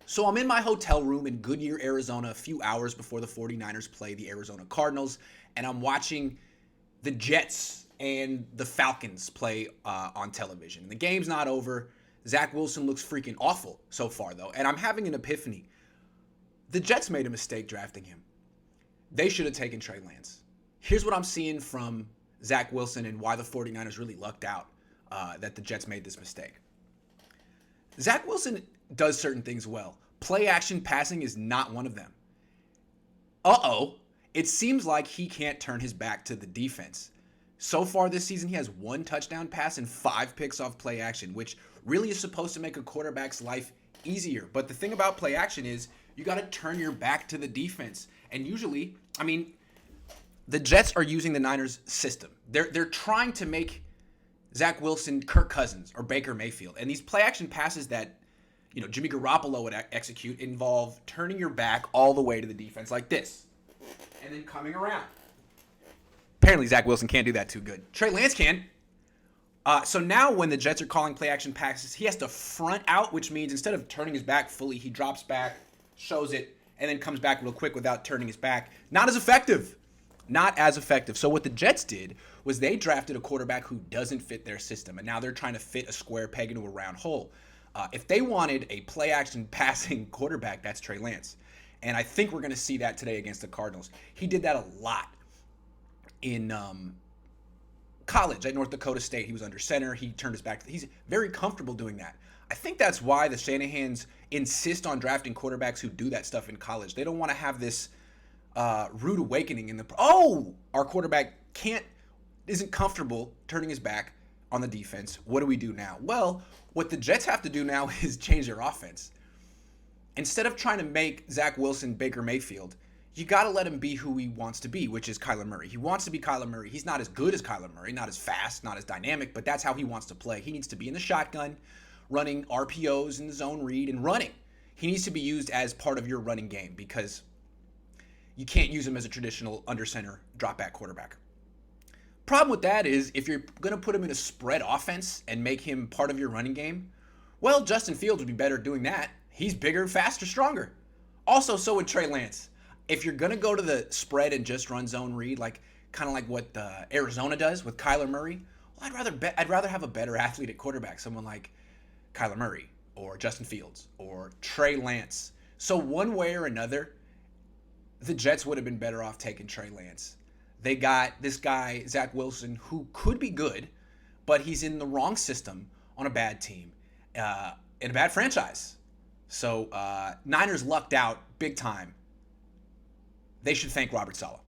So I'm in my hotel room in Goodyear, Arizona, a few hours before the 49ers play the Arizona Cardinals, and I'm watching the Jets and the Falcons play on television. And the game's not over. Zach Wilson looks freaking awful so far, though, and I'm having an epiphany. The Jets made a mistake drafting him. They should have taken Trey Lance. Here's what I'm seeing from Zach Wilson and why the 49ers really lucked out that the Jets made this mistake. Zach Wilson does certain things well. Play action passing is not one of them. It seems like he can't turn his back to the defense. So far this season, he has 1 touchdown pass and 5 picks off play action, which really is supposed to make a quarterback's life easier. But the thing about play action is you got to turn your back to the defense. And usually, the Jets are using the Niners system. They're trying to make Zach Wilson Kirk Cousins or Baker Mayfield. And these play action passes that Jimmy Garoppolo would execute involve turning your back all the way to the defense like this and then coming around. Apparently, Zach Wilson can't do that too good. Trey Lance can. So now when the Jets are calling play action passes, he has to front out, which means instead of turning his back fully, he drops back, shows it, and then comes back real quick without turning his back. Not as effective. Not as effective. So what the Jets did was they drafted a quarterback who doesn't fit their system, and now they're trying to fit a square peg into a round hole. If they wanted a play-action passing quarterback, that's Trey Lance. And I think we're going to see that today against the Cardinals. He did that a lot in college at North Dakota State. He was under center. He turned his back. He's very comfortable doing that. I think that's why the Shanahans insist on drafting quarterbacks who do that stuff in college. They don't want to have this rude awakening in the our quarterback isn't comfortable turning his back on the defense. What do we do now? Well, what the Jets have to do now is change their offense. Instead of trying to make Zach Wilson Baker Mayfield, you got to let him be who he wants to be, which is Kyler Murray. He wants to be Kyler Murray. He's not as good as Kyler Murray, not as fast, not as dynamic, but that's how he wants to play. He needs to be in the shotgun, running RPOs in the zone read and running. He needs to be used as part of your running game because you can't use him as a traditional under center drop back quarterback. Problem with that is if you're going to put him in a spread offense and make him part of your running game, well, Justin Fields would be better doing that. He's bigger, faster, stronger. Also, so would Trey Lance. If you're going to go to the spread and just run zone read, kind of like what Arizona does with Kyler Murray, well, I'd rather have a better athlete at quarterback, someone like Kyler Murray or Justin Fields or Trey Lance. So one way or another, the Jets would have been better off taking Trey Lance. They got this guy, Zach Wilson, who could be good, but he's in the wrong system on a bad team, in a bad franchise. So Niners lucked out big time. They should thank Robert Saleh.